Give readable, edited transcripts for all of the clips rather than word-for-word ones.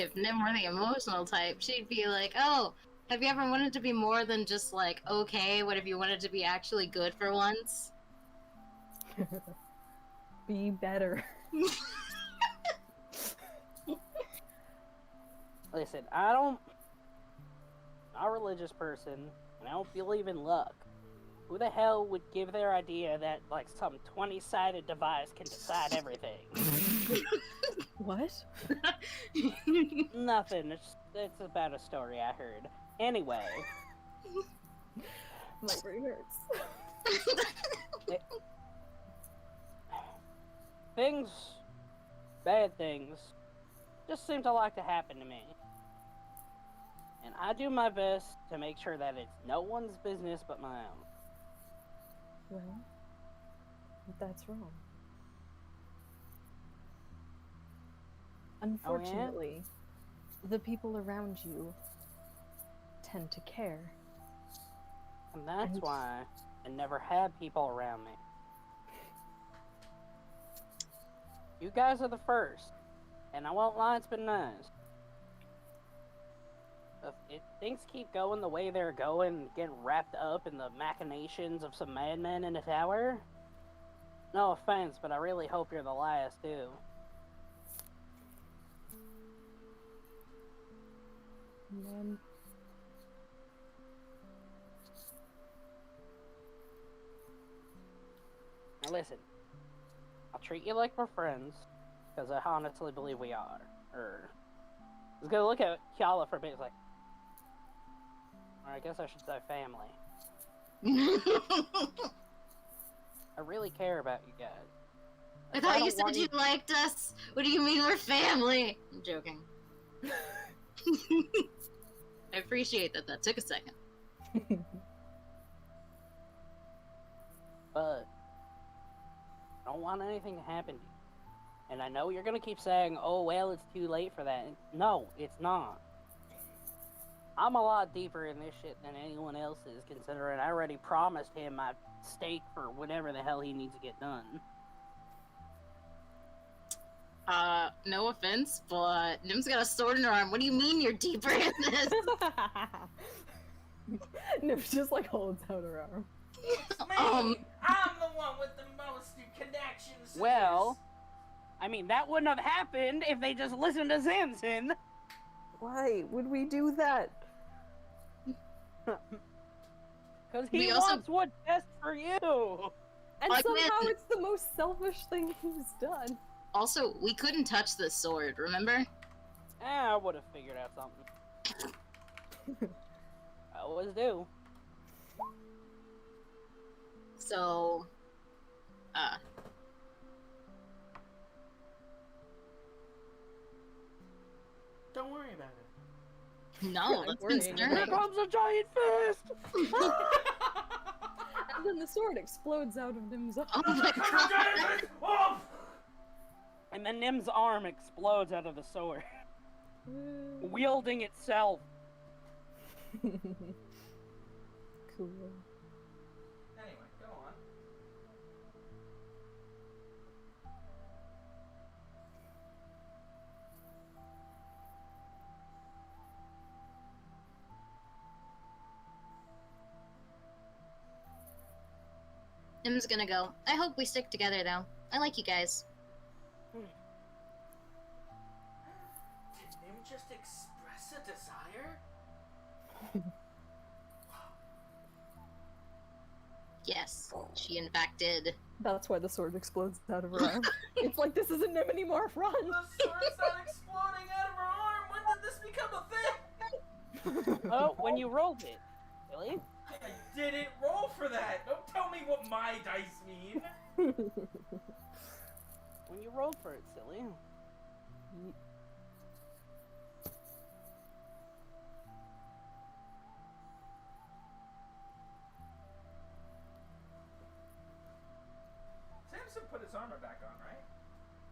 if Nim were the emotional type, she'd be like, oh, have you ever wanted to be more than just, like, okay? What if you wanted to be actually good for once? Be better. Listen, I'm not a religious person, and I don't believe in luck. Who the hell would give their idea that, like, some 20-sided device can decide everything? What? Nothing. It's about a story I heard. Anyway. My brain hurts. Bad things, just seem to like to happen to me. And I do my best to make sure that it's no one's business but my own. Well, that's wrong. Unfortunately, the people around you tend to care. And that's why I never had people around me. You guys are the first. And I won't lie, it's been nice. If things keep going the way they're going, getting wrapped up in the machinations of some madmen in a tower, no offense, but I really hope you're the last, too. Man. Now listen, I'll treat you like we're friends, because I honestly believe we are. I was gonna look at Kiala for a bit, like, or I guess I should say family. I really care about you guys. I thought you said you liked us. What do you mean we're family? I'm joking. I appreciate that. That took a second. But I don't want anything to happen to you. And I know you're gonna keep saying, oh, well, it's too late for that. No, it's not. I'm a lot deeper in this shit than anyone else is, considering I already promised him my stake for whatever the hell he needs to get done. No offense, but Nim's got a sword in her arm. What do you mean you're deeper in this? Nim just like holds out her arm. It's me! I'm the one with the most connections. Well, I mean, that wouldn't have happened if they just listened to Zamzin. Why would we do that? Because he wants what's best for you. And somehow it's the most selfish thing he's done. Also, we couldn't touch this sword, remember? I would have figured out something. I always do. So, don't worry about it. No, that's concerning. Here comes a giant fist! And then the sword explodes out of Nim's arm. Oh my god! And then Nim's arm explodes out of the sword. Wielding itself. Cool. Anyway, go on. Nim's gonna go. I hope we stick together, though. I like you guys. Did Nim just express a desire? Yes, she in fact did. That's why the sword explodes out of her arm. It's like, this isn't Nim anymore, run! The sword's not exploding out of her arm! When did this become a thing? Oh, when you rolled it. Really? I didn't roll for that! Don't tell me what my dice mean! When you rolled for it, silly. Samson put his armor back on, right?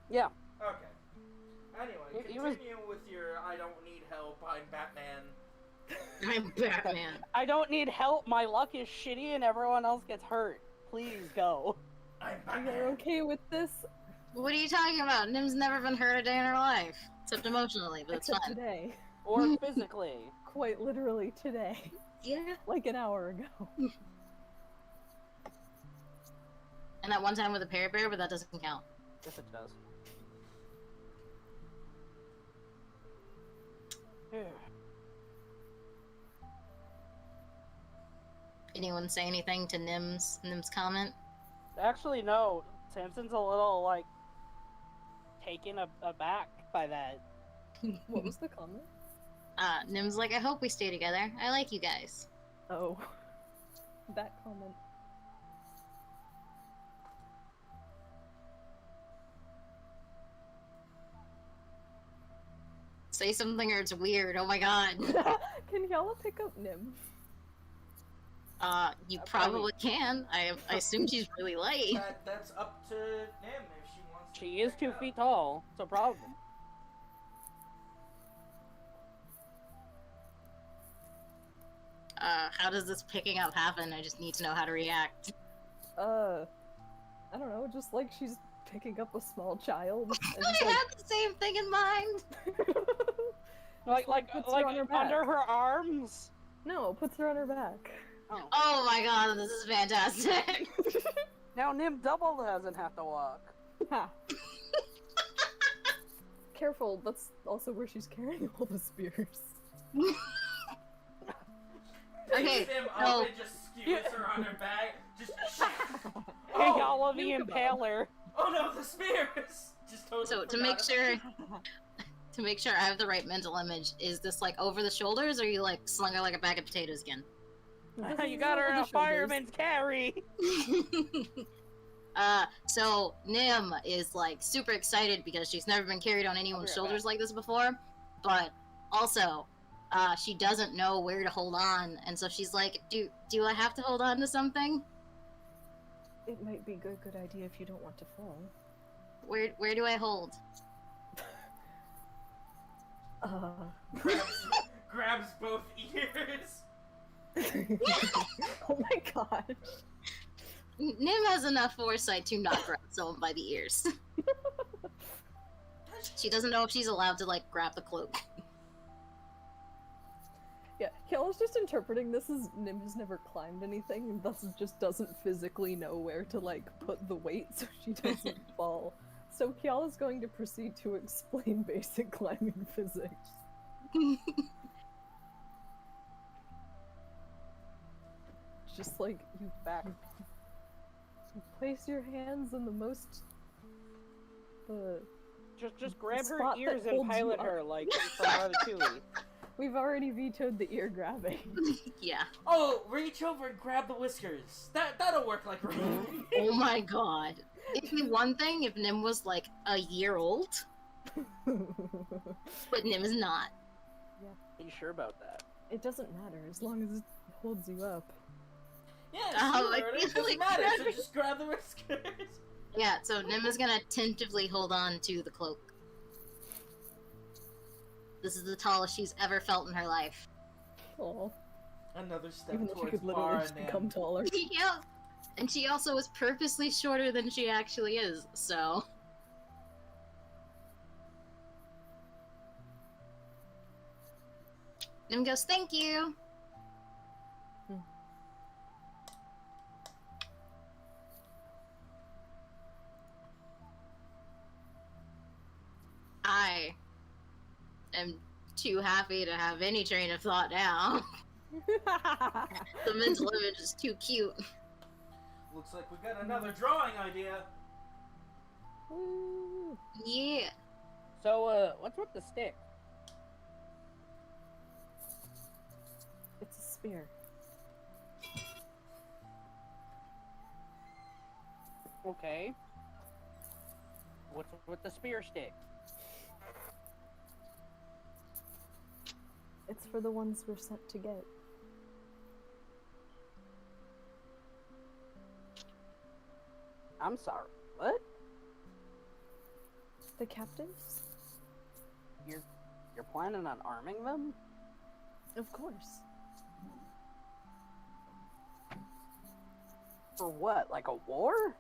Yeah. Okay. Anyway, continue with your I don't need help, I'm Batman. I'm Batman. I don't need help, my luck is shitty and everyone else gets hurt. Please go. I'm You're Batman. okay with this? What are you talking about? Nim's never been hurt a day in her life. Except emotionally, but it's Except fine. today. Or physically. Quite literally today. Yeah. Like an hour ago. And that one time with a Pear Bear, but that doesn't count. Yes, it does. Anyone say anything to Nim's comment? Actually, no. Samson's a little, like, taken aback by that. What was the comment? Nim's like, I hope we stay together. I like you guys. Oh. That comment. Say something or it's weird. Oh my god. Can y'all pick up Nim? You probably can. I assume she's really light. That's up to Nim if she wants to. She is pick 2 up. feet tall, so probably. How does this picking up happen? I just need to know how to react. I don't know, just like she's picking up a small child. And I just, like, had the same thing in mind. Like puts her on her back. under her arms? No, puts her on her back. Oh. Oh my god, this is fantastic. Now Nim double doesn't have to walk. Ha. Careful, that's also where she's carrying all the spears. Okay, Nim so- up and just skews her on her back. Just. Hey, y'all of the you go. Impaler. Oh no, the spears! Just totally. So to forgot make about sure that. to make sure I have the right mental image, is this like over the shoulders or you like slung her like a bag of potatoes again? This You is got her over in the a shoulders. fireman's carry. So Nim is like super excited because she's never been carried on anyone's right shoulders like this before, but also she doesn't know where to hold on, and so she's like, do I have to hold on to something? It might be a good idea if you don't want to fall. Where do I hold? Grabs both ears. Oh my gosh. Nim has enough foresight to not grab someone by the ears. She doesn't know if she's allowed to like grab the cloak. Yeah, Kiela's just interpreting this as Nim has never climbed anything and thus just doesn't physically know where to like put the weight so she doesn't fall. So Kiala's going to proceed to explain basic climbing physics. Just like you Back. you place your hands in the most Just grab her spot that ears and holds you pilot up. her like from Ratatouille. We've already vetoed the ear grabbing. Yeah. Oh, reach over and grab the whiskers. That'll work like rain. Oh my god. It'd be one thing if Nim was like a year old, but Nim is not. Are you sure about that? It doesn't matter as long as it holds you up. Yeah, Oh, sure, I it feel doesn't like matter. So grabbing- just grab the whiskers. Yeah, so Nim is gonna tentatively hold on to the cloak. This is the tallest she's ever felt in her life. Aw. Another step Even though she towards could literally Bar just and become taller. Yeah. And she also is purposely shorter than she actually is, so. Nim goes, thank you! I am too happy to have any train of thought now. The mental image is too cute. Looks like we got another drawing idea. Woo. Yeah. So, what's with the stick? It's a spear. Okay. What's with the spear stick? It's for the ones we're sent to get. I'm sorry. What? The captives? You're planning on arming them? Of course. For what? Like a war?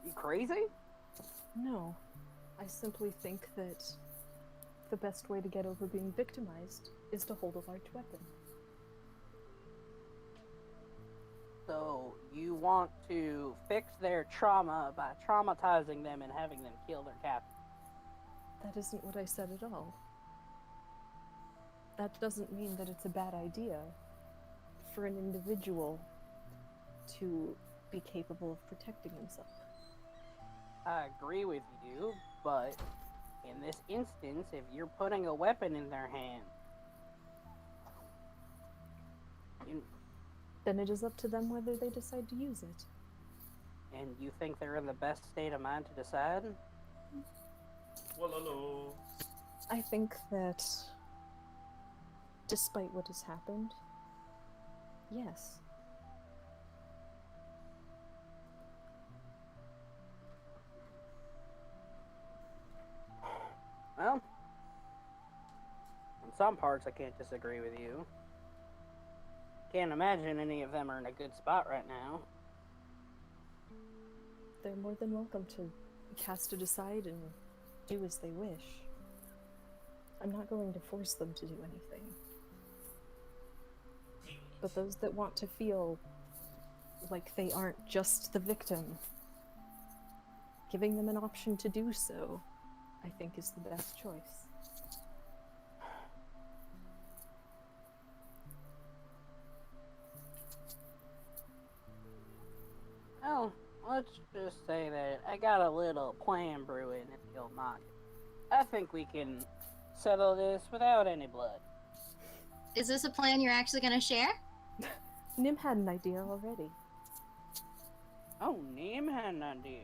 You crazy? No. I simply think that the best way to get over being victimized is to hold a large weapon. So you want to fix their trauma by traumatizing them and having them kill their captain. That isn't what I said at all. That doesn't mean that it's a bad idea for an individual to be capable of protecting himself. I agree with you, but in this instance, if you're putting a weapon in their hand, Then it is up to them whether they decide to use it. and you think they're in the best state of mind to decide, Walalo. I think that, despite what has happened, yes. well, in some parts I can't disagree with you. Can't imagine any of them are in a good spot right now. They're more than welcome to cast it aside and do as they wish. I'm not going to force them to do anything. But those that want to feel like they aren't just the victim, giving them an option to do so, I think is the best choice. Well, let's just say that I got a little plan brewing if you'll knock it. I think we can settle this without any blood. Is this a plan you're actually gonna share? Nim had an idea already. Oh, Neem had an idea.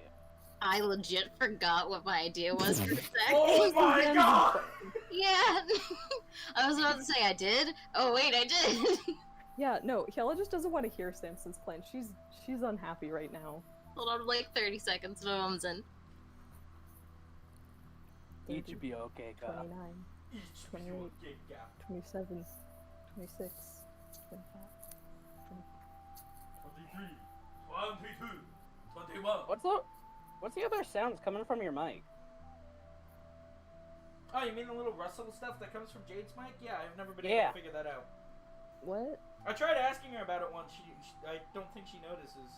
I legit forgot what my idea was for a sec. Oh my god! Yeah. I was about to say I did. Oh wait, I did. Yeah, no, Hyela just doesn't want to hear Samson's plan. She's unhappy right now. Hold on, like 30 seconds. No one's in. You should be okay, Kyle. 29, 28, 27, 26, 25. 23, 22, 21. What's the other sounds coming from your mic? Oh, you mean the little rustle stuff that comes from Jade's mic? Yeah, I've never been Yeah. able to figure that out. What? I tried asking her about it once. I don't think she notices.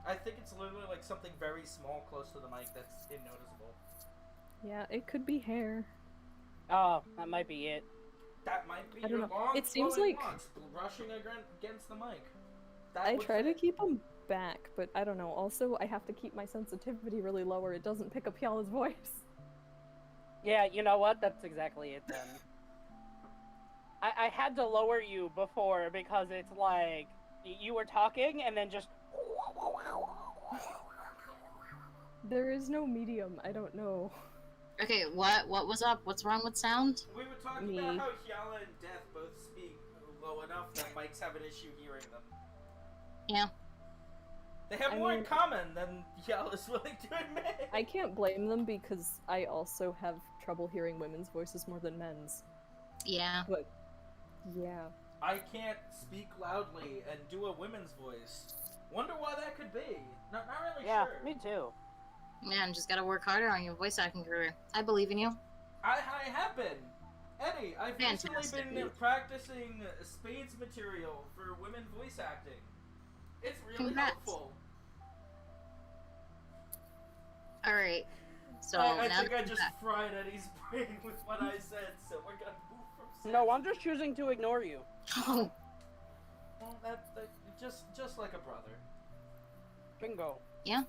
I think it's literally like something very small close to the mic that's unnoticeable. Yeah, it could be hair. Oh, that might be it. That might be I don't your know. long It seems flowing like- locks brushing against the mic. That I would try to fit. keep them back, but I don't know. Also, I have to keep my sensitivity really low or it doesn't pick up Hyala's voice. Yeah, you know what? That's exactly it then. I had to lower you before because it's like you were talking and then just. There is no medium. I don't know. Okay, what was up? What's wrong with sound? We were talking Me. about how Hyala and Death both speak low enough that mics have an issue hearing them. Yeah. They have I more in mean- common than Hyala's willing to admit. I can't blame them because I also have trouble hearing women's voices more than men's. Yeah. But yeah. I can't speak loudly and do a women's voice. Wonder why that could be. Not really Yeah, sure. me too. Man, just gotta work harder on your voice acting career. I believe in you. I have been. Eddie, I've recently Fantastic. been practicing Spades material for women voice acting. It's really Congrats. helpful. Alright. So I now think I that just fried Eddie's brain with what I said, so we're gonna move from No, I'm just choosing to ignore you. Oh, Well, that just like a brother. Bingo. Thank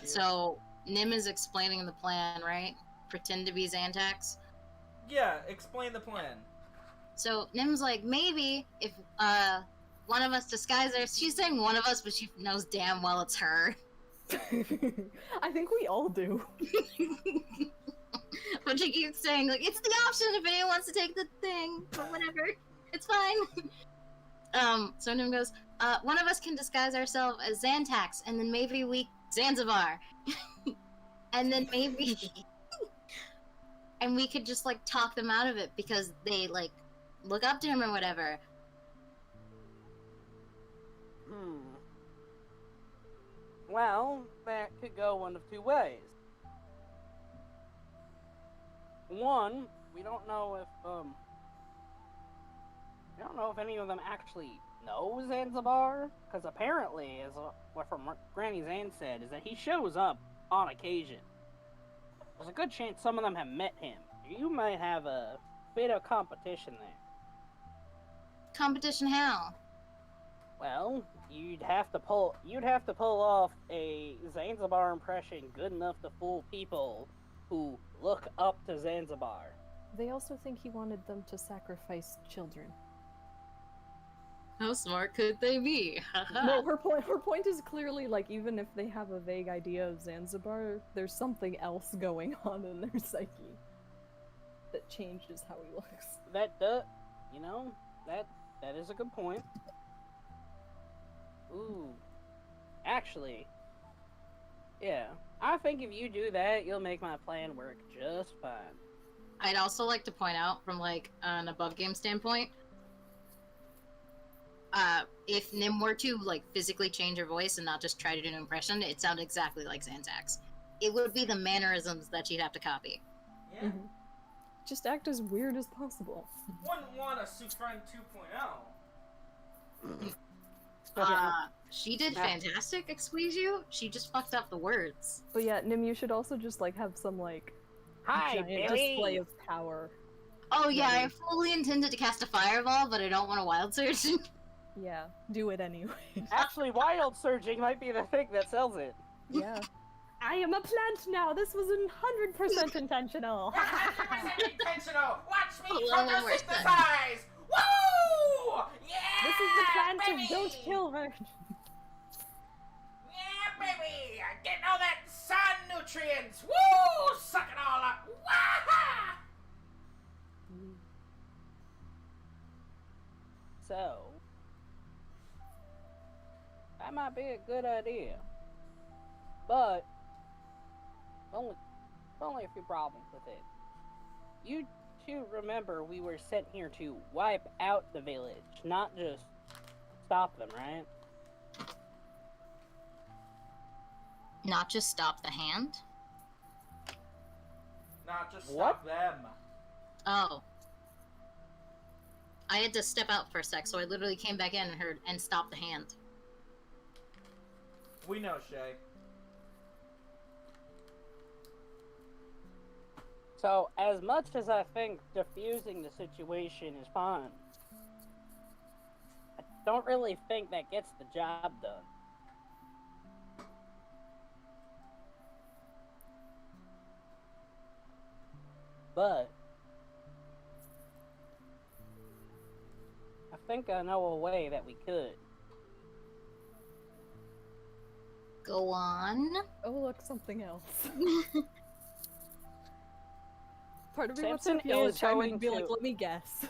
you. so Nim is explaining the plan, right? Pretend to be Xantax. Yeah, explain the plan. So Nim's like, maybe if one of us disguises. She's saying one of us, but she knows damn well it's her. I think we all do. But she keeps saying like, it's the option if anyone wants to take the thing, but whatever, it's fine. So Nim goes, one of us can disguise ourselves as Xantax, and then maybe we Zanzibar, and then maybe, and we could just like talk them out of it because they like look up to him or whatever. Well, that could go one of two ways. one, we don't know if any of them actually know Zanzibar, because apparently, as what from Granny Zan said, is that he shows up on occasion. There's a good chance some of them have met him. You might have a bit of competition there. Competition how? Well, you'd have to pull off a Zanzibar impression good enough to fool people who look up to Zanzibar. They also think he wanted them to sacrifice children. How smart could they be? No, her point is clearly, like, even if they have a vague idea of Zanzibar, there's something else going on in their psyche that changes how he looks. That is a good point. Ooh. Actually, yeah. I think if you do that, you'll make my plan work just fine. I'd also like to point out, from like an above game standpoint, if Nim were to like physically change her voice and not just try to do an impression, it sounded exactly like Zantax. It would be the mannerisms that she'd have to copy. Yeah. Mm-hmm. Just act as weird as possible. Wouldn't want a Sufran 2.0. She did fantastic, excuse you. She just fucked up the words. But yeah, Nim, you should also just like have some like Hi, giant Billy! display of power. Oh yeah, I Right. fully intended to cast a fireball, but I don't want a wild surge. Yeah, do it anyway. Actually, wild surging might be the thing that sells it. Yeah. I am a plant now. This was 100% intentional. 100% intentional. Watch me Hello, we're photosynthesize. Woo! Yeah, This is the plant baby! of don't kill her. Yeah, baby! Getting all that sun nutrients. Woo! Suck it all up. Wah! So, that might be a good idea. But, only a few problems with it. You two remember we were sent here to wipe out the village, not just stop them, right? Not just stop the hand. Not just What? stop them. Oh. I had to step out for a sec, so I literally came back in and heard and stopped the hand. We know, Shay. So, as much as I think diffusing the situation is fine, I don't really think that gets the job done. But I think I know a way that we could. Go on. Oh, look, something else. Part of me wants Samson to yell is at Chime going and be like, to- let me guess.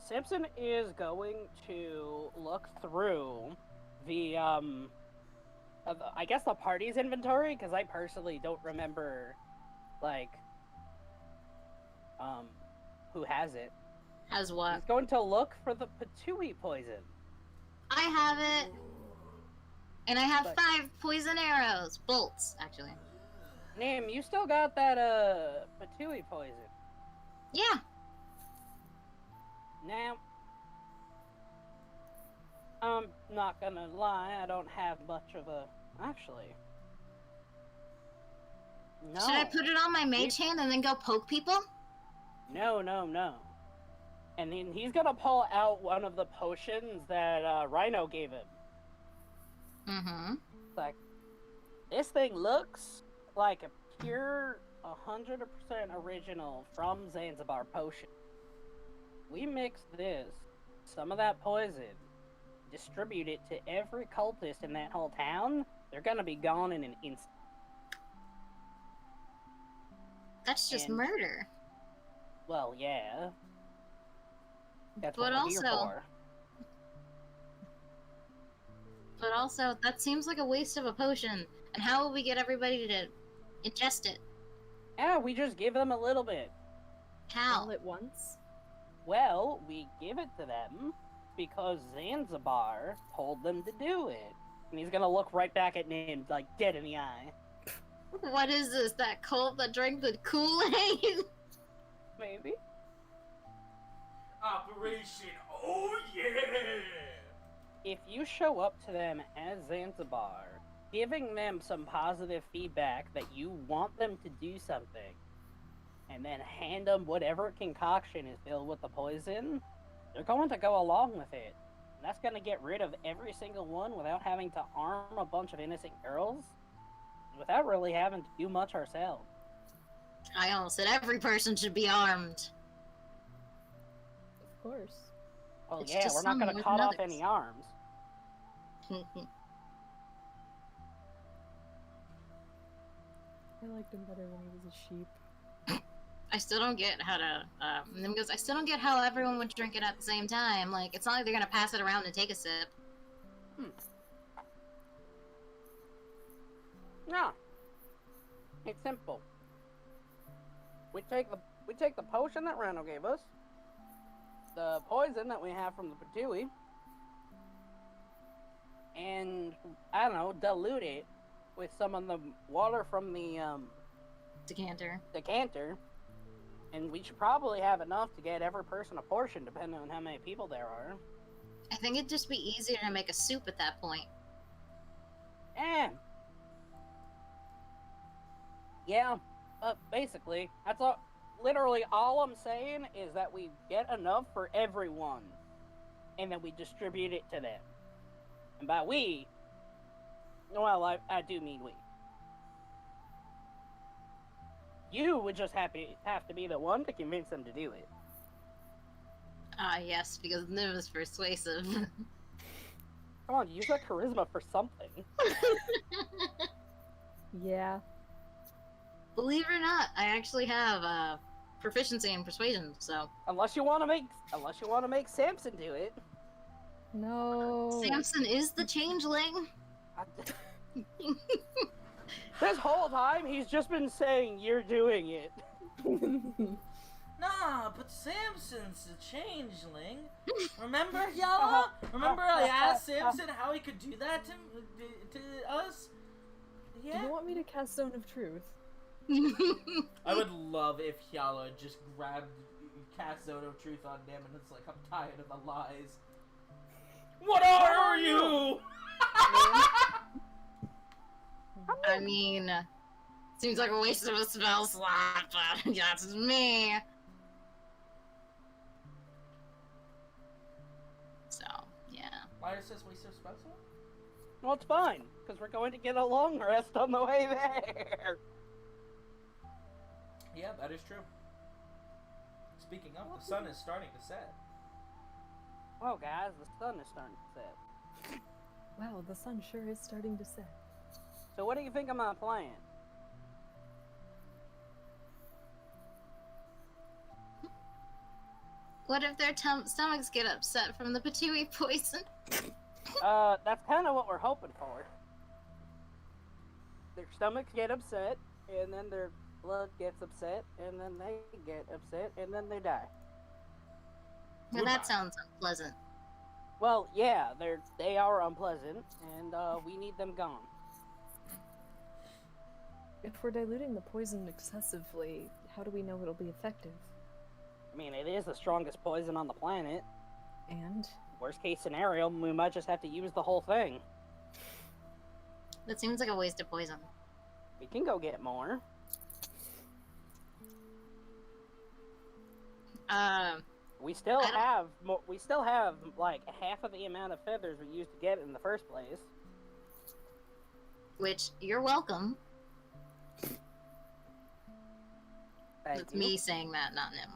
Samson is going to look through the, I guess the party's inventory, because I personally don't remember, like, who has it. Has what? He's going to look for the patooey poison. I have it. And I have But- 5 poison arrows. Bolts, actually. Nim, you still got that, patooey poison. Yeah. Now, I'm not gonna lie, I don't have much of a... Actually... No. Should I put it on my mage hand and then go poke people? No. And then he's gonna pull out one of the potions that Rhino gave him. Mm-hmm. It's like, this thing looks like a pure 100% original from Zanzibar potion. We mix this, some of that poison, distribute it to every cultist in that whole town, they're gonna be gone in an instant. That's just And- murder. Well, yeah. That's But what we're here also- for. But also, that seems like a waste of a potion. And how will we get everybody to ingest it? Yeah, we just give them a little bit. How? All at once? Well, we give it to them because Zanzibar told them to do it. And he's gonna look right back at Nim, like, dead in the eye. What is this? That cult that drank the Kool-Aid? Maybe. Operation Oh Yeah! If you show up to them as Zanzibar, giving them some positive feedback that you want them to do something, and then hand them whatever concoction is filled with the poison, they're going to go along with it. And that's going to get rid of every single one without having to arm a bunch of innocent girls, without really having to do much ourselves. I almost said every person should be armed. Of course. Well, It's yeah, just we're not some going to more cut than off others. any arms. I liked him better when he was a sheep. I still don't get how to. And then goes, I still don't get how everyone would drink it at the same time. Like, it's not like they're gonna pass it around and take a sip. No. It's simple. We take the potion that Randall gave us, the poison that we have from the patooey, and I don't know, dilute it with some of the water from the Decanter. decanter, and we should probably have enough to get every person a portion, depending on how many people there are. I think it'd just be easier to make a soup at that point. Yeah, basically, that's all. Literally, all I'm saying is that we get enough for everyone, and then we distribute it to them. And by we, well, I do mean we. You would just have to be the one to convince them to do it. Ah, yes, because Nim is persuasive. Come on, use that charisma for something. Yeah. Believe it or not, I actually have proficiency in persuasion, so. Unless you want to make Samson do it. No. Samson is the changeling. This whole time, he's just been saying you're doing it. Nah, but Samson's a changeling. Remember, Yala? Remember I asked Samson how he could do that to us? Do Yeah. you want me to cast Zone of Truth? I would love if Yala just grabbed cast Zone of Truth on Nim and it's like, I'm tired of the lies. What are you? I mean, seems like a waste of a spell slot, but that's me. So, yeah. Why is this waste of spell slot? Well, it's fine, because we're going to get a long rest on the way there. Yeah, that is true. Speaking of, the sun is starting to set. Oh, guys, the sun is starting to set. Wow, the sun sure is starting to set. So what do you think of my plan? What if their stomachs get upset from the patooey poison? That's kind of what we're hoping for. Their stomachs get upset, and then their blood gets upset, and then they get upset, and then they die. Well, Goodbye. that sounds unpleasant. Well, yeah, they are unpleasant, and we need them gone. If we're diluting the poison excessively, how do we know it'll be effective? I mean, it is the strongest poison on the planet. And? Worst case scenario, we might just have to use the whole thing. That seems like a waste of poison. We can go get more. We still have like half of the amount of feathers we used to get in the first place. Which, you're welcome. Thank That's you. me saying that, not Nim.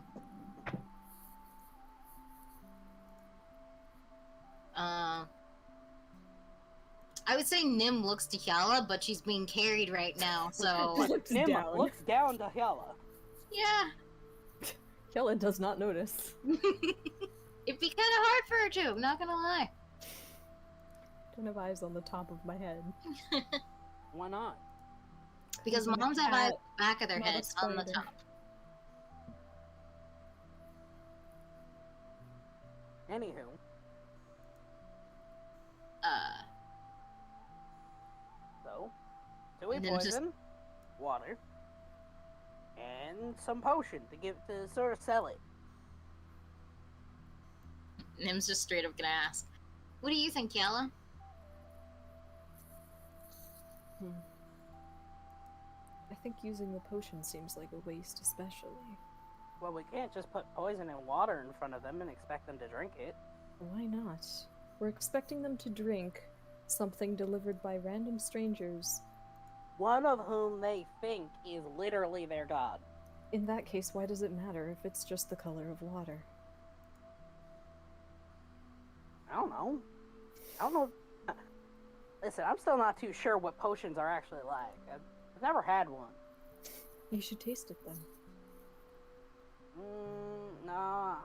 I would say Nim looks to Hyala, but she's being carried right now, so... Looks Nim down. looks down to Hyala. yeah. Kellen does not notice. It'd be kind of hard for her to, I'm not gonna lie. Don't have eyes on the top of my head. Why not? Because I'm a moms have eyes cat, at the back of their not a heads, on the spider. top. Anywho, Uh, so, do we And then just- poison? water, and some potion to sort of sell it. Nim's just straight up gonna ask, "What do you think, Yella?" I think using the potion seems like a waste, especially. Well, we can't just put poison in water in front of them and expect them to drink it. Why not? We're expecting them to drink something delivered by random strangers. One of whom they think is literally their god. In that case, why does it matter if it's just the color of water? I don't know. Listen, I'm still not too sure what potions are actually like. I've never had one. You should taste it then. No,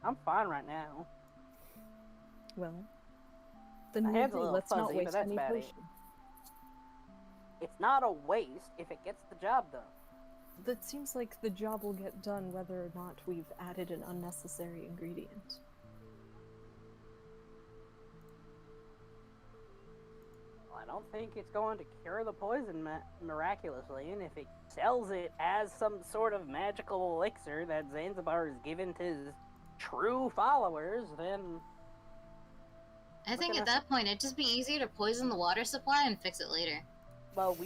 I'm fine right now. Well, then My we'll head's a do. little Let's fuzzy, not but waste that's any about it. potion. It's not a waste if it gets the job done. That seems like the job will get done whether or not we've added an unnecessary ingredient. Well, I don't think it's going to cure the poison miraculously, and if it sells it as some sort of magical elixir that Zanzibar has given to his true followers, then... I think at that point it'd just be easier to poison the water supply and fix it later. Well,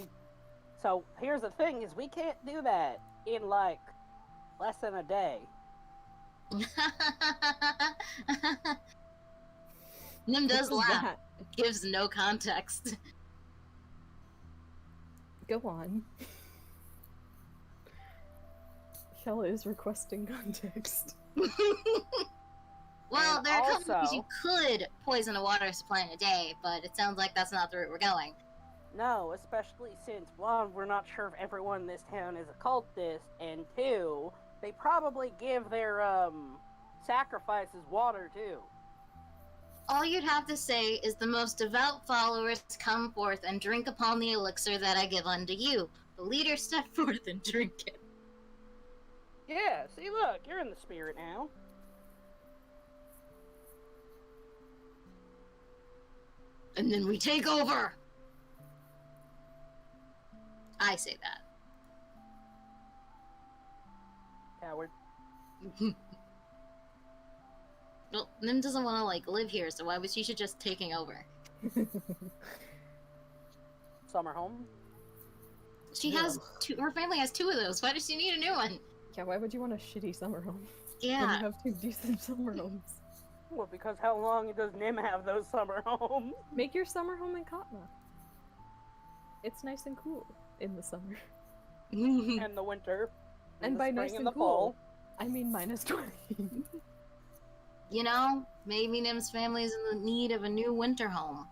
So, here's the thing, is we can't do that in, like, less than a day. Nim does What was laugh. that? Gives no context. Go on. Hella is requesting context. Well, And there are a couple ways also- you could poison a water supply in a day, but it sounds like that's not the route we're going. No, especially since, one, we're not sure if everyone in this town is a cultist, and two, they probably give their, sacrifices water, too. All you'd have to say is the most devout followers come forth and drink upon the elixir that I give unto you. The leaders step forth and drink it. Yeah, see, look, you're in the spirit now. And then we take over! I say that. Coward. Well, Nim doesn't want to, like, live here, so why was she just taking over? Summer home. She has two, her family has two of those. Why does she need a new one? Yeah, why would you want a shitty summer home? When Yeah. you have two decent summer homes. Well, because how long does Nim have those summer homes? Make your summer home in Katma. It's nice and cool in the summer. And the winter. And the by spring nice and and the cool, fall. I mean -20. You know, maybe Nim's family is in the need of a new winter home.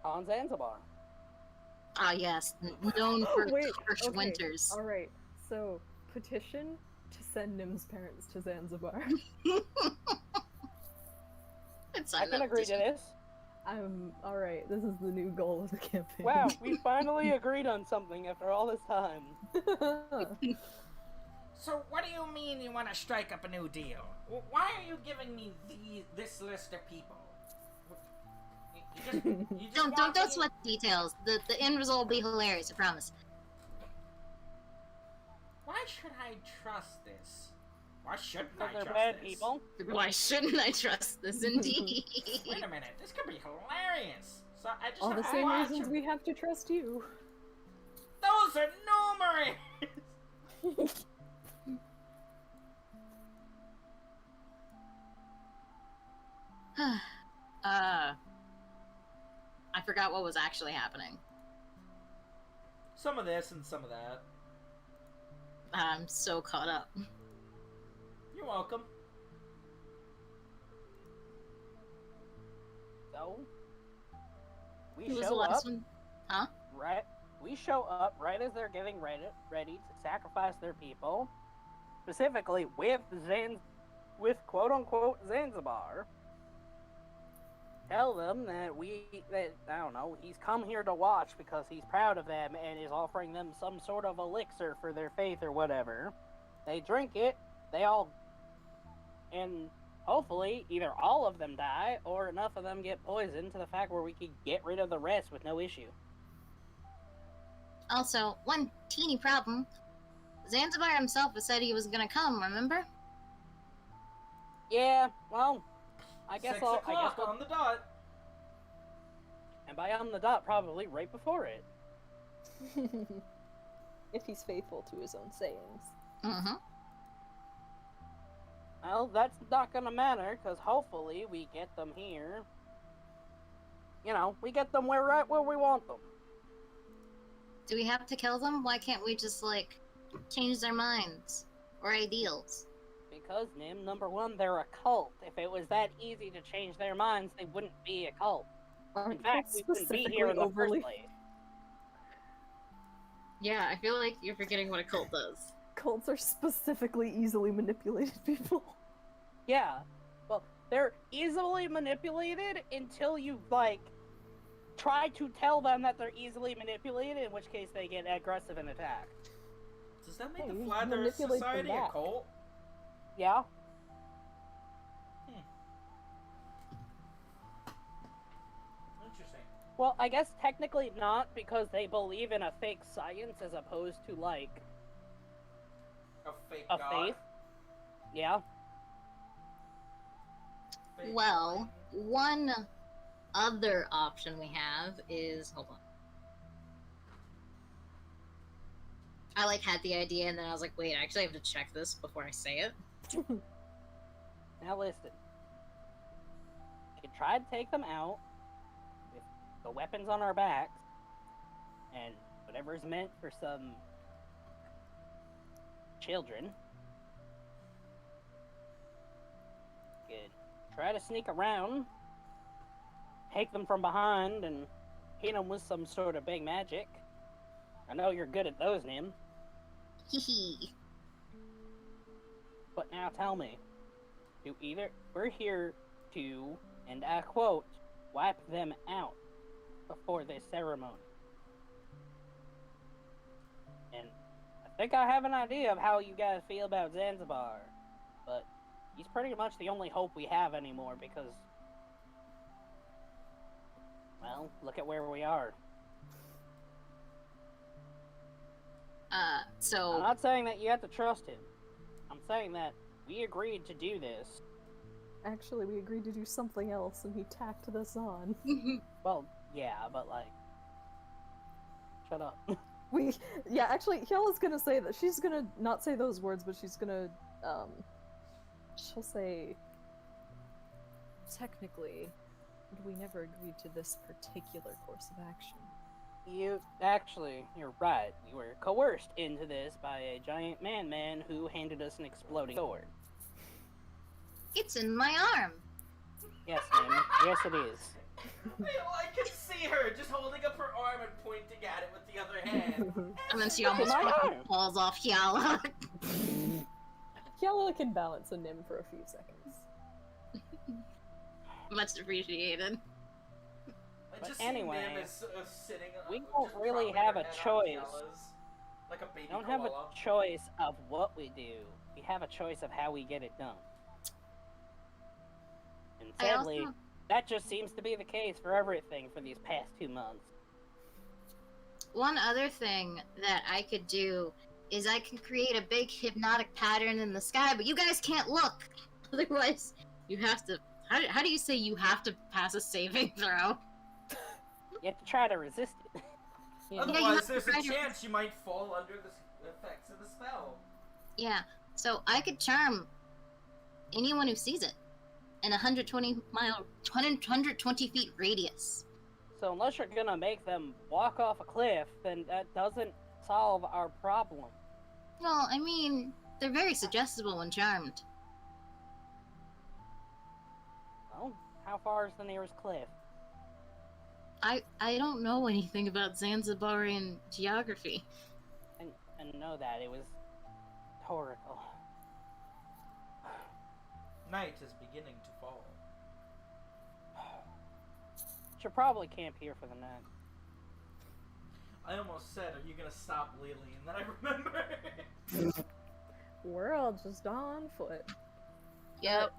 On Zanzibar. Ah, yes, known for Wait, harsh okay, winters. Alright, so petition to send Nim's parents to Zanzibar. I'd I sign can that agree to petition. this. Alright, this is the new goal of the campaign. Wow, we finally agreed on something after all this time. So what do you mean you want to strike up a new deal? Why are you giving me this list of people? You just Don't want me- sweat the details. The end result will be hilarious, I promise. Why should I trust this? Why shouldn't I Because they're trust bad this? people. Why shouldn't I trust this indeed? Wait a minute, this could be hilarious. So I just All have the to same watch reasons them. we have to trust you. Those are numerous. I forgot what was actually happening. Some of this and some of that. I'm so caught up. You're welcome. So, we Who was the show up. last one? Huh? Right, we show up right as they're getting ready to sacrifice their people, specifically with quote unquote Zanzibar. Tell them that I don't know, he's come here to watch because he's proud of them and is offering them some sort of elixir for their faith or whatever. They drink it, and hopefully either all of them die or enough of them get poisoned to the fact where we could get rid of the rest with no issue. Also, one teeny problem. Zanzibar himself has said he was gonna come, remember? Yeah, well, I guess 6 I'll. o'clock on the dot. And by on the dot, probably right before it. If he's faithful to his own sayings. Mm-hmm. Well, that's not gonna matter, because hopefully we get them here. You know, we get them right where we want them. Do we have to kill them? Why can't we just, like, change their minds? Or ideals? Because, Nim, number one, they're a cult. If it was that easy to change their minds, they wouldn't be a cult. In fact, we wouldn't be here in the first place. Yeah, I feel like you're forgetting what a cult does. Cults are specifically easily manipulated people. Yeah. Well, they're easily manipulated until you, like, try to tell them that they're easily manipulated, in which case they get aggressive and attack. Does that make Yeah, the you Flat Earth manipulate them Society a back. cult? Yeah? Interesting. Well, I guess technically not, because they believe in a fake science as opposed to, like, A fake a god. faith. Yeah. Fake Well, one other option we have is... Hold on. I, like, had the idea, and then I was like, wait, I actually have to check this before I say it. Now listen. We can try to take them out with the weapons on our backs and whatever's meant for some children. We could try to sneak around, take them from behind, and hit them with some sort of big magic. I know you're good at those, Nim. Hee But now tell me, we're here to, and I quote, wipe them out before this ceremony. And I think I have an idea of how you guys feel about Zanzibar, but he's pretty much the only hope we have anymore because, well, look at where we are. I'm So... not saying that you have to trust him. I'm saying that we agreed to do this. Actually, we agreed to do something else, and he tacked this on. Well, yeah, but like, shut up. Yeah, actually, Hyala's gonna say that. She's gonna not say those words, but she's gonna, she'll say, technically, we never agreed to this particular course of action. You're right. You were coerced into this by a giant man who handed us an exploding sword. It's in my arm. Yes, ma'am. Yes, it is. I can see her just holding up her arm and pointing at it with the other hand. And then she almost My fucking arm. falls off Hyala. Hyala can balance a Nim for a few seconds. Much appreciated. I But just anyway, see Nim as, sitting. we just don't really propping have her a head on choice. Hyala's, like a baby We don't have a koala. choice of what we do. We have a choice of how we get it done. And I sadly, also... that just seems to be the case for everything for these past 2 months. One other thing that I could do is I can create a big hypnotic pattern in the sky, but you guys can't look. Otherwise, you have to... How do you say you have to pass a saving throw? You have to try to resist it. you Otherwise, have to there's a try to- chance you might fall under the effects of the spell. Yeah, so I could charm anyone who sees it in a 120 feet radius. So unless you're gonna make them walk off a cliff, then that doesn't solve our problem. Well, I mean, they're very suggestible when charmed. Well, how far is the nearest cliff? I don't know anything about Zanzibarian geography. And know that it was rhetorical. Night is beginning to fall. Should probably camp here for the night. I almost said, "Are you gonna stop, Lily?" And then I remembered. We're all just on foot. Yep.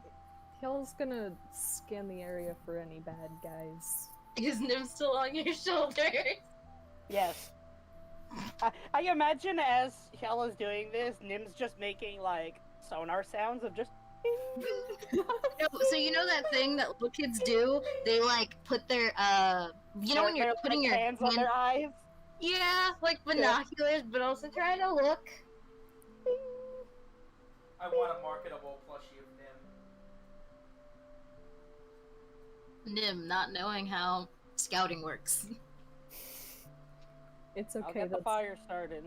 Hyala's gonna scan the area for any bad guys. Is Nim still on your shoulders? Yes. I imagine as Shell is doing this, Nim's just making like sonar sounds of just. No, so you know that thing that little kids do? They like put their you know when you're Their, putting like, your hands on their eyes. yeah, like binoculars, but also trying to look. I want a marketable plushie of Nim. Nim not knowing how scouting works. It's I'll okay. get the That's fire started.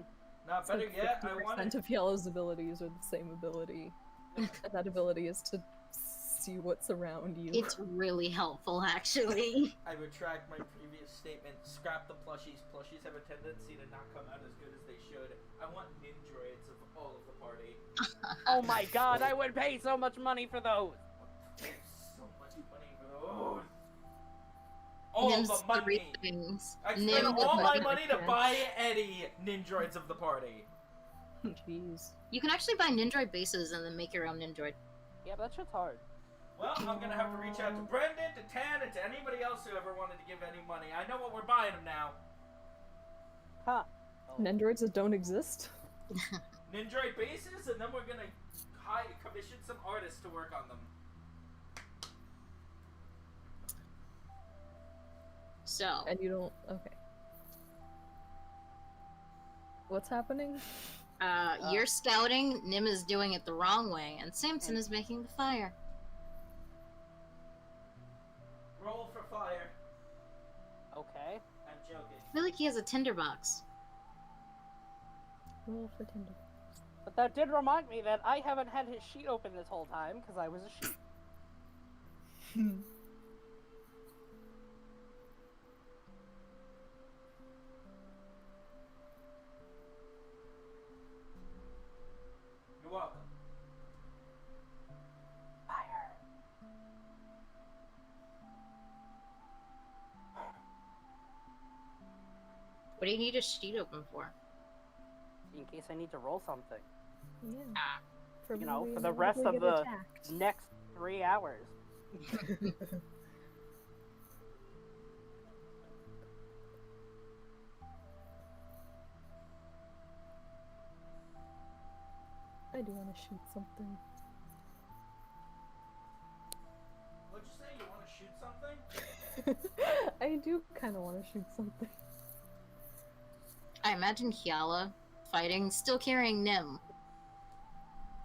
Not better like yet, I want 50% of Yellow's abilities are the same ability. And that ability is to see what's around you. It's really helpful, actually. I retract my previous statement. Scrap the plushies. Plushies have a tendency to not come out as good as they should. I want ninjoids of all of the party. Oh my god, I would pay so much money for those. So much money for those. All Nim's the money. three things. I Nim spent all doesn't my get money the to cash. buy any ninjoids of the party. Jeez. You can actually buy Nindroid bases and then make your own Nindroid. Yeah, but that shit's hard. Well, I'm gonna have to reach out to Brendan, to Tan, and to anybody else who ever wanted to give any money. I know what we're buying them now. Huh. Nendroids that don't exist? Ninjoid bases, and then we're gonna commission some artists to work on them. So, And you don't. Okay. What's happening? you're scouting, Nim is doing it the wrong way, and Samson is making the fire. Roll for fire. Okay. I'm joking. I feel like he has a tinderbox. Roll for Tinder. But that did remind me that I haven't had his sheet open this whole time because I was a sheep. You're welcome. Fire. What do you need a sheet open for? In case I need to roll something. Yeah. Ah. For You know, when for we the rest inevitably of get the attacked. next 3 hours. I do want to shoot something. What'd you say? You want to shoot something? I do kind of want to shoot something. I imagine Hyala fighting, still carrying Nim.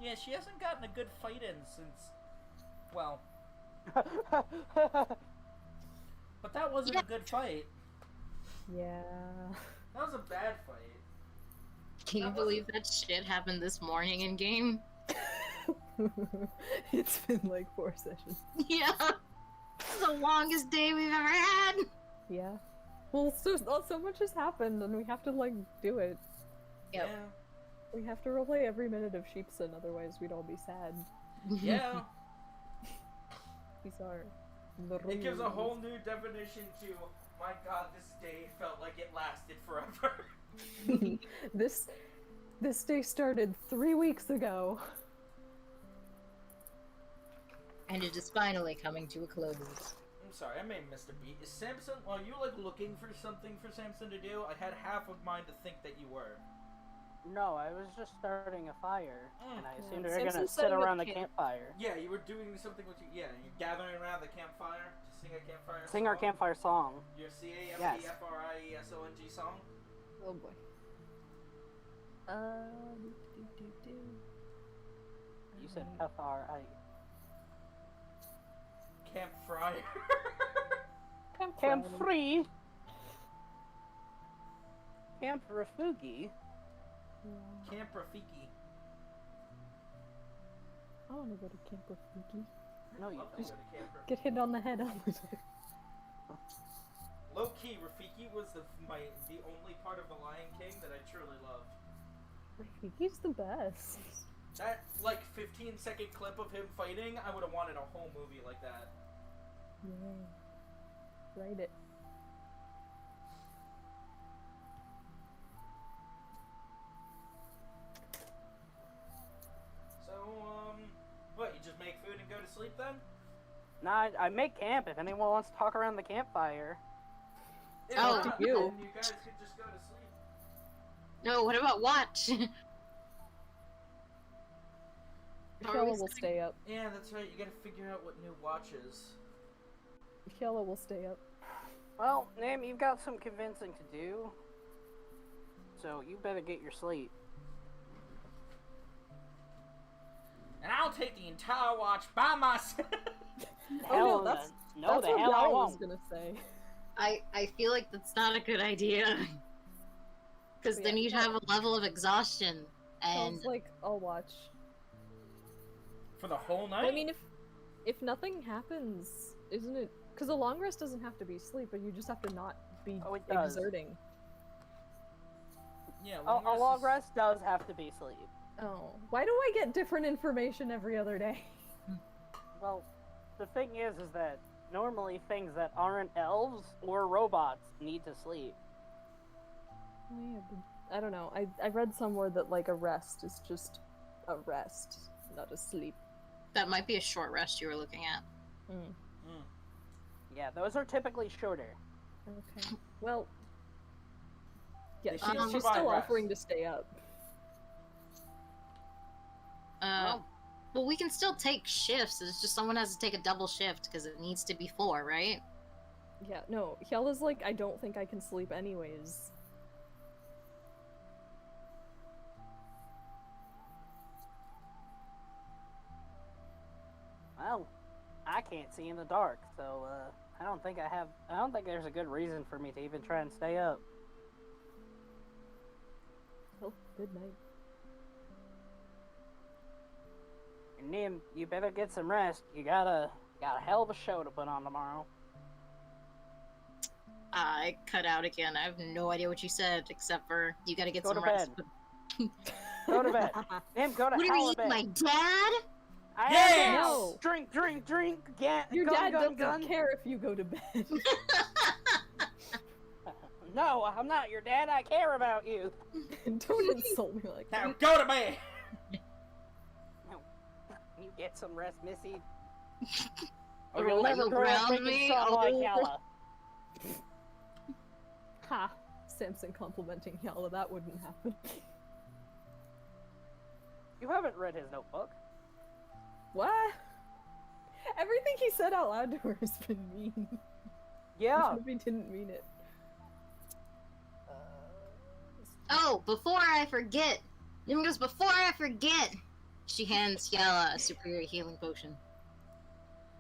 Yeah, she hasn't gotten a good fight in since. Well, but that wasn't a good fight. Yeah. That was a bad fight. Can you That believe that shit happened this morning in game? It's been like 4 sessions. Yeah. This is the longest day we've ever had. Yeah. Well, so much has happened, and we have to like do it. Yep. We have to replay every minute of Sheepson, otherwise we'd all be sad. Yeah. These are the It gives a rules. whole new definition to, my god, this day felt like it lasted forever. This day started 3 weeks ago. And it is finally coming to a close. I'm sorry, I may have missed a beat. Is Samson, are you like looking for something for Samson to do? I had half of mine to think that you were. No, I was just starting a fire, and I assumed we were Samson's gonna sit setting up around the camp. campfire. Yeah, you were doing something with you. Yeah, you're gathering around the campfire to sing a campfire Sing our song. campfire song. Your Yes. CAMPFRIESONG song? Oh boy. Do. You said F-R-I. Camp Fryer. Camp Free! Camp Rafugi? Camp Rafiki. I want to go to Camp Rafiki. No, you Love to don't. go to Camp Rafiki. Get hit on the head all the time. Low key, Rafiki was the only part of The Lion King that I truly loved. Rafiki's the best. That like 15-second clip of him fighting, I would have wanted a whole movie like that. Yeah. Write it. So, what, you just make food and go to sleep then? Nah, I make camp if anyone wants to talk around the campfire. If Oh, not, you. then you guys could just go to sleep. No, what about watch? Kiala will stay up. Yeah, that's right. You gotta figure out what new watch is. Kiala will stay up. Well, Nim, you've got some convincing to do. So you better get your sleep. And I'll take the entire watch by myself. Oh no, that's no, that's the what hell I Yara was won't. gonna say. I feel like that's not a good idea. Because then Yeah, you'd no. have a level of exhaustion. And Sounds like I'll watch. For the whole night? Well, I mean, if nothing happens, isn't it? Because a long rest doesn't have to be sleep, but you just have to not be Oh, it does. exerting. Yeah, A long rest does have to be sleep. Oh, why do I get different information every other day? Well, the thing is that normally things that aren't elves or robots need to sleep. Oh, yeah, but I don't know. I read somewhere that like a rest is just a rest, not a sleep. that might be a short rest you were looking at. Mm. Yeah, those are typically shorter. Okay. Well, yeah, They she's should provide still rest. offering to stay up. Well, we can still take shifts. It's just someone has to take a double shift because it needs to be 4, right? Yeah, no, Hyela's like, I don't think I can sleep anyways. Well, I can't see in the dark, so I don't think there's a good reason for me to even try and stay up. Well, good night. And Nim, you better get some rest. You got a hell of a show to put on tomorrow. I cut out again. I have no idea what you said, except for you gotta get Go some to rest. bed. Go to bed. Nim, go to What are hell you of bed. eating, my dad? I Yeah! am No. Drink, drink, drink. Get Your gun, dad gun, doesn't gun. care if you go to bed. No, I'm not your dad. I care about you. Don't insult me like Now that. go to bed! You get some rest, Missy. Or Or you'll will never you grow up ground thinking me? strong like Oh. Yalla. Ha! Samson complimenting Hyala, that wouldn't happen. You haven't read his notebook. What? Everything he said out loud to her has been mean. Yeah. Even if he didn't mean it. Oh, before I forget. Nim goes, before I forget. She hands Yala a superior healing potion.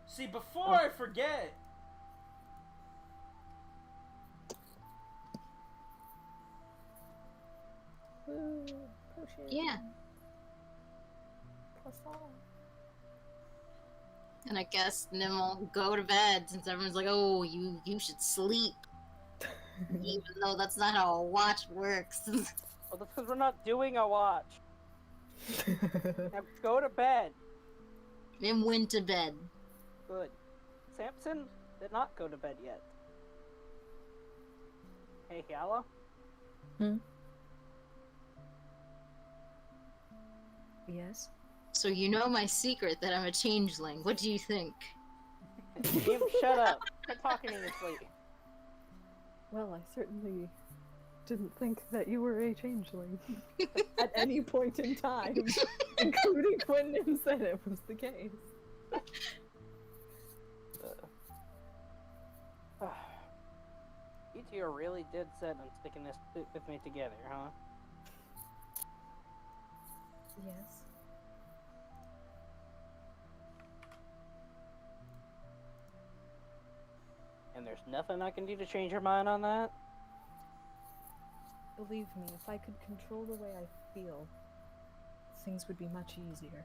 See, before I forget, Ooh, potion. Yeah. Croissant. And I guess Nim will go to bed since everyone's like, oh, you should sleep. Even though that's not how a watch works. Well, that's because we're not doing a watch. Now go to bed. Nim went to bed. Good. Samson did not go to bed yet. Hey, Yalla. Yes? So you know my secret that I'm a changeling. What do you think? Nim, shut up. Quit talking in your sleep. Well, I certainly didn't think that you were a changeling. At any point in time. Including when Nim said it was the case. You two are really dead set on sticking this with me together, huh? Yes. And there's nothing I can do to change your mind on that? Believe me, if I could control the way I feel, things would be much easier.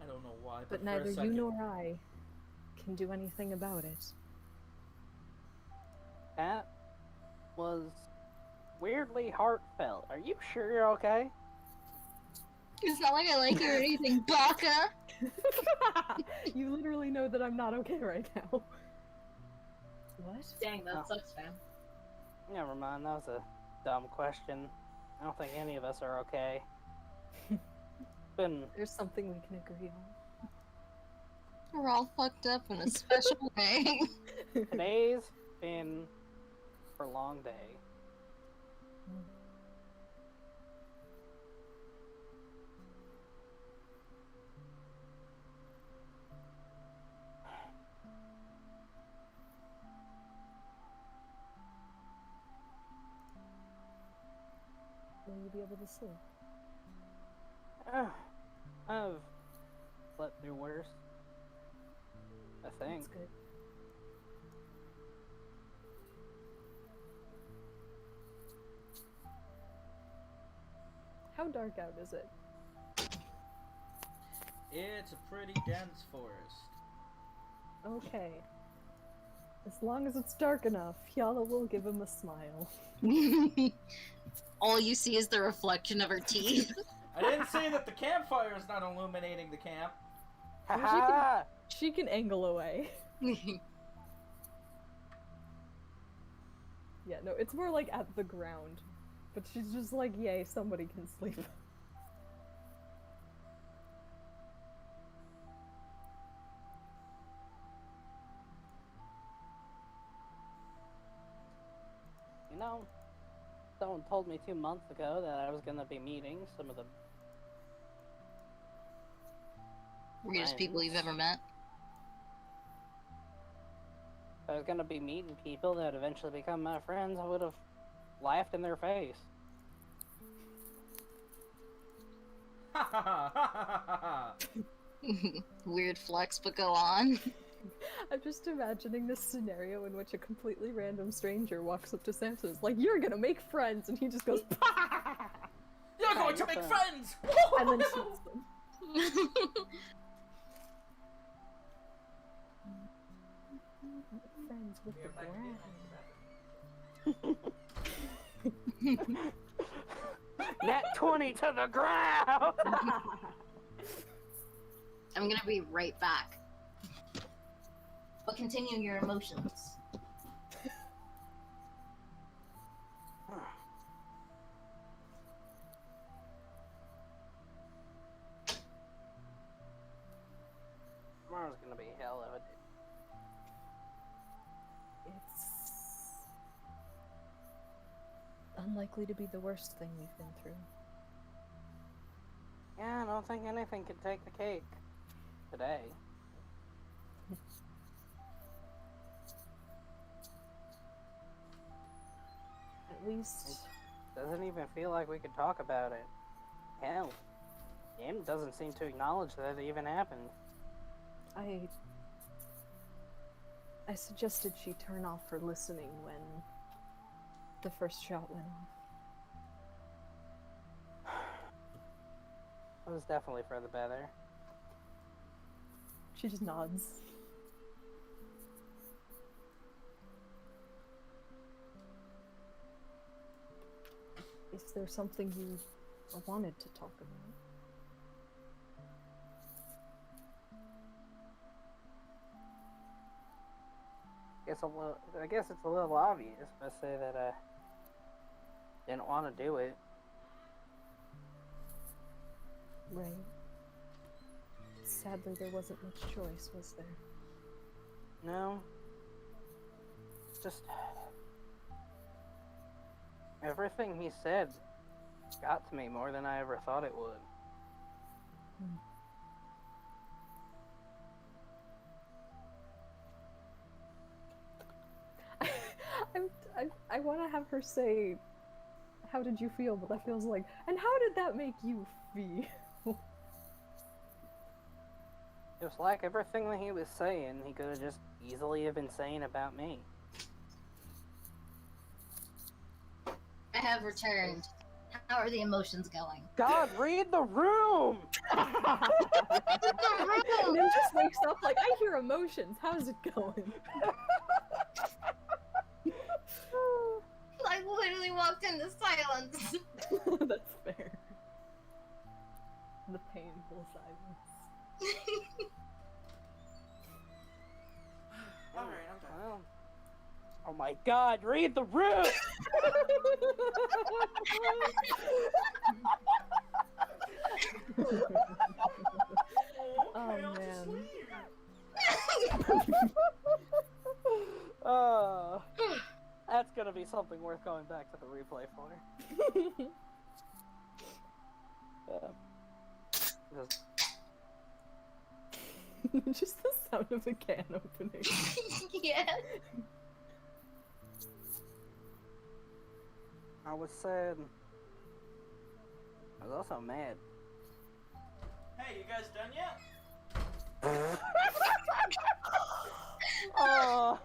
I don't know why, But for a neither you second- nor I can do anything about it. That was weirdly heartfelt. Are you sure you're okay? It's not like I like you or anything, Baka! You literally know that I'm not okay right now. What? Dang, that Oh. sucks, man. Never mind, that was a dumb question. I don't think any of us are okay. Been There's something we can agree on. We're all fucked up in a special way. today's been a long day. you be able to sleep? I've slept through worse. I think. That's good. How dark out is it? It's a pretty dense forest. Okay. As long as it's dark enough, Hyala will give him a smile. All you see is the reflection of her teeth. I didn't say that the campfire is not illuminating the camp. Haha! She can angle away. Yeah, no, it's more like at the ground. But she's just like, yay, somebody can sleep. You know, someone told me 2 months ago that I was gonna be meeting some of the Weirdest people you've ever met. If I was gonna be meeting people that would eventually become my friends, I would have laughed in their face. Ha ha ha ha ha ha. Weird flex, but go on. I'm just imagining this scenario in which a completely random stranger walks up to Samson and is like, you're gonna make friends, and he just goes, "Pah!" You're going to make friends! and then shoots them. Friends with the ground. Nat 20 to the ground! I'm gonna be right back. But continue your emotions. Tomorrow's gonna be hell of a day. It's unlikely to be the worst thing we've been through. Yeah, I don't think anything could take the cake today. At least Doesn't even feel like we could talk about it. Hell, Jim doesn't seem to acknowledge that it even happened. I suggested she turn off her listening when the first shot went off. It was definitely for the better. She just nods. Is there something you wanted to talk about? I guess it's a little obvious if I say that I didn't want to do it. Right. Sadly, there wasn't much choice, was there? No. It's just everything he said got to me more than I ever thought it would. I want to have her say, how did you feel? But that feels like, and how did that make you feel? It was like everything that he was saying, he could have just easily have been saying about me. I have returned. How are the emotions going? God, read the room! And then just wakes up like, I hear emotions. How's it going? I literally walked into silence. That's fair. The painful silence. Alright, I'm done. Well, oh my God, read the room! Oh, Okay, I'll just man. leave. That's gonna be something worth going back to the replay for. Just Just the sound of the can opening. Yeah. I was sad I was also mad. Hey, you guys done yet? Oh.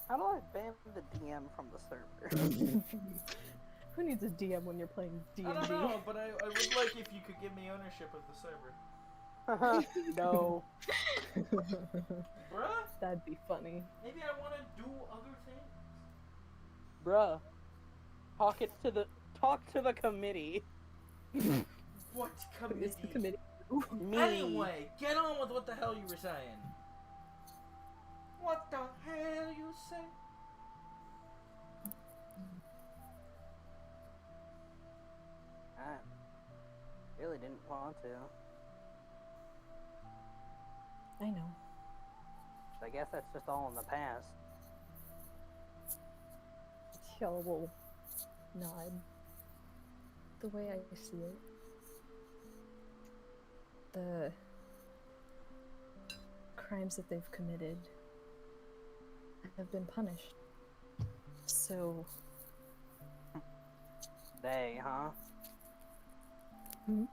How do I ban the DM from the server? Who needs a DM when you're playing D&D? I don't know, but I would like if you could give me ownership of the server. No. Bruh? That'd be funny. Maybe I want to do other things. Bruh. Talk to the committee. What Who committee? is the committee? Me. Anyway, get on with what the hell you were saying. What the hell you say? I really didn't want to. I know. I guess that's just all in the past. Y'all will nod. The way I see it. The crimes that they've committed have been punished. So, They, huh? hmm?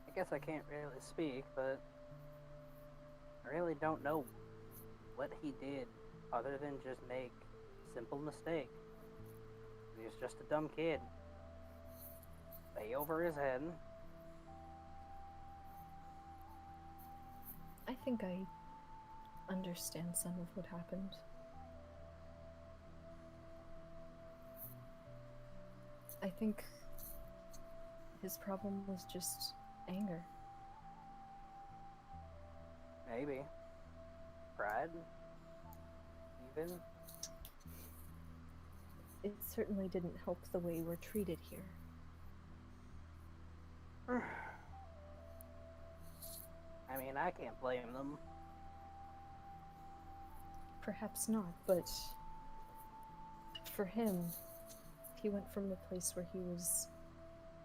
I guess I can't really speak, but I really don't know what he did other than just make a simple mistake. He was just a dumb kid. Way over his head. I think I understand some of what happened. I think his problem was just anger. Maybe. Pride? Even? It certainly didn't help the way we're treated here. I mean, I can't blame them. Perhaps not, but for him, he went from a place where he was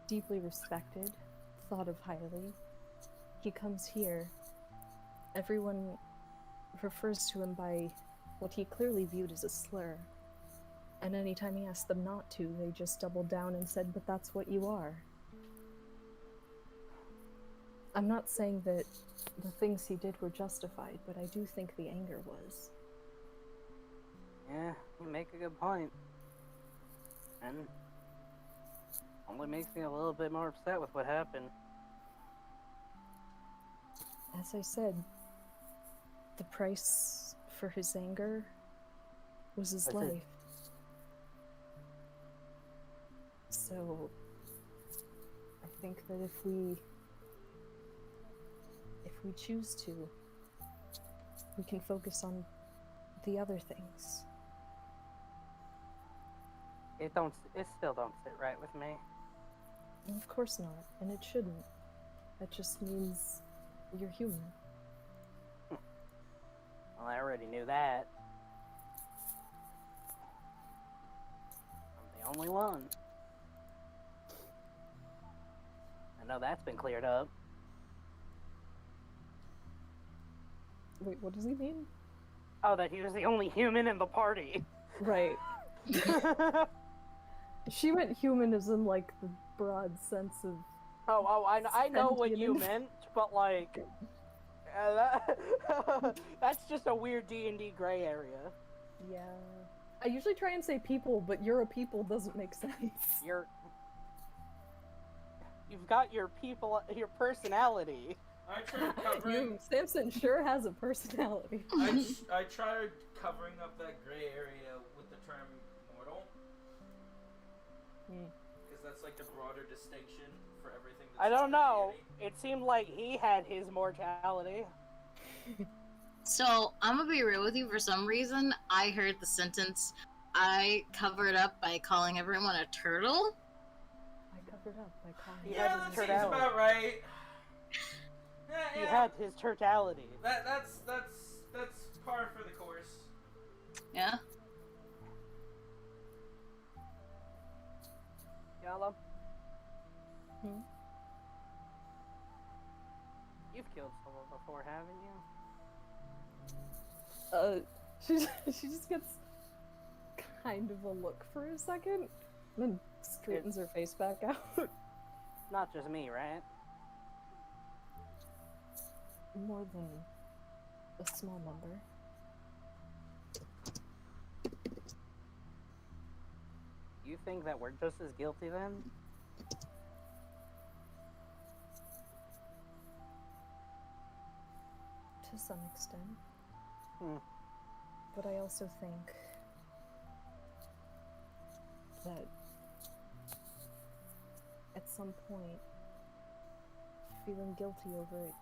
deeply respected, thought of highly. He comes here, everyone refers to him by what he clearly viewed as a slur. And anytime he asked them not to, they just doubled down and said, "But that's what you are." I'm not saying that the things he did were justified, but I do think the anger was. Yeah, you make a good point. And only makes me a little bit more upset with what happened. As I said, the price for his anger was his That's it. life. So, I think that if we choose to, we can focus on the other things. It still don't sit right with me. And of course not, and it shouldn't. That just means you're human. Well, I already knew that. I'm the only one. I know that's been cleared up. Wait, what does he mean? Oh, that he was the only human in the party. Right. She meant human as in, like, the broad sense of... I know what you sentient. meant, but like, that's just a weird D&D gray area. Yeah. I usually try and say people, but you're a people doesn't make sense. You've got your personality. I tried covering. Samson sure has a personality. I tried covering up that gray area with the term mortal, because that's like the broader distinction for everything. That's I don't know. deity. It seemed like he had his mortality. So, I'm gonna be real with you. For some reason, I heard the sentence, I covered up by calling everyone a turtle. I covered up by calling He Yeah, had that his seems turtality. about right. He had his turtality. That's par for the course. Yeah? Yala? You've killed someone before, haven't you? She just gets kind of a look for a second, then straightens her face back out. Not just me, right? More than a small number. You think that we're just as guilty then? To some extent. Hmm. But I also think that at some point, feeling guilty over it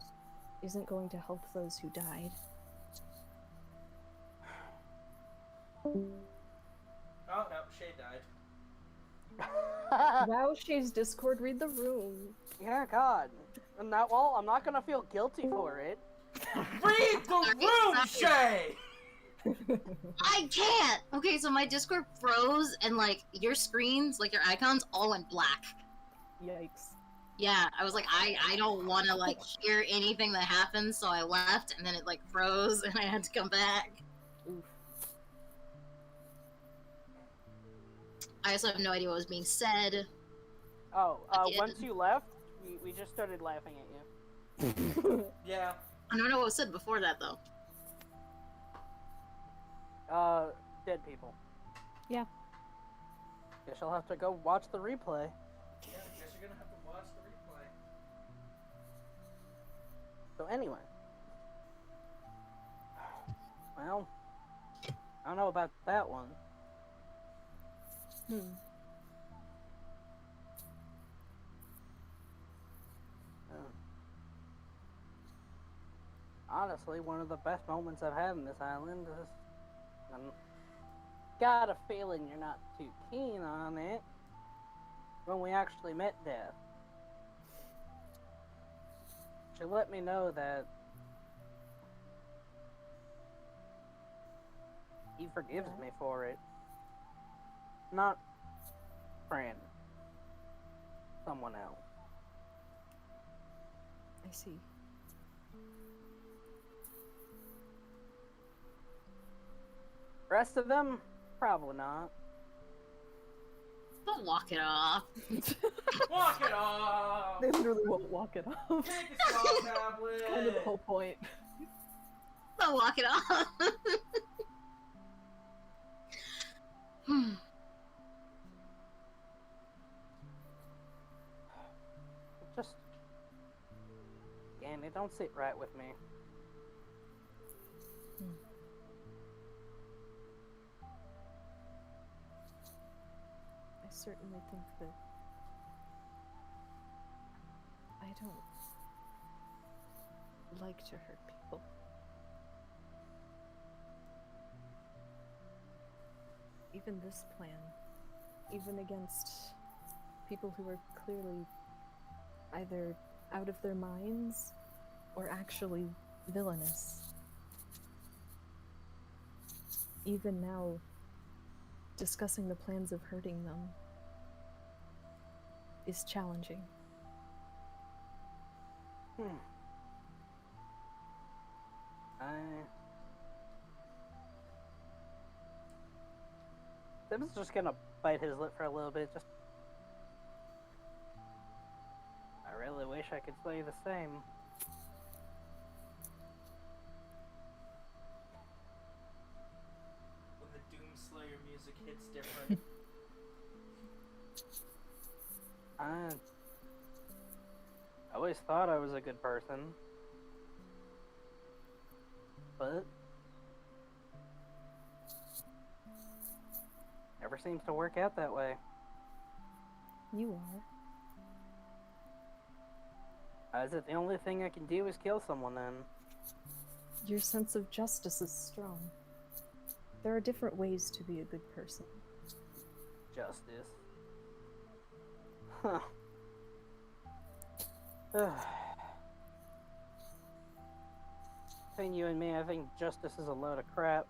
isn't going to help those who died. Oh no, Shay died. Wow, Shay's Discord, read the room. Yeah, God. And that, well, I'm not gonna feel guilty for it. Read the room, Shay! I can't! Okay, so my Discord froze and like your screens, like your icons, all went black. Yikes. Yeah, I was like, I don't want to like hear anything that happens, so I left, and then it like froze, and I had to come back. Oof. I also have no idea what was being said. Oh, Yeah. once you left, we just started laughing at you. Yeah. I don't know what was said before that though. Dead people. Yeah. Guess I'll have to go watch the replay. Yeah, I guess you're gonna have to watch the replay. So anyway. Well, I don't know about that one. Honestly, one of the best moments I've had in this island is... got a feeling you're not too keen on it. When we actually met Death. She let me know that he forgives me for it. Not Fran. Someone else. I see. Rest of them, probably not. Don't walk it off. Walk it off! They literally won't walk it off. Take a small tablet! Kind of the whole point. Don't walk it off. Just... again, it don't sit right with me. I certainly think that I don't like to hurt people. Even this plan, even against people who are clearly either out of their minds or actually villainous. Even now, discussing the plans of hurting them is challenging. Tim's just gonna bite his lip for a little bit, just... I really wish I could say the same. When the Doomslayer music hits different. I always thought I was a good person. But... never seems to work out that way. You are. Is it the only thing I can do is kill someone then? Your sense of justice is strong. There are different ways to be a good person. Justice. Huh. Between you and me, I think justice is a load of crap.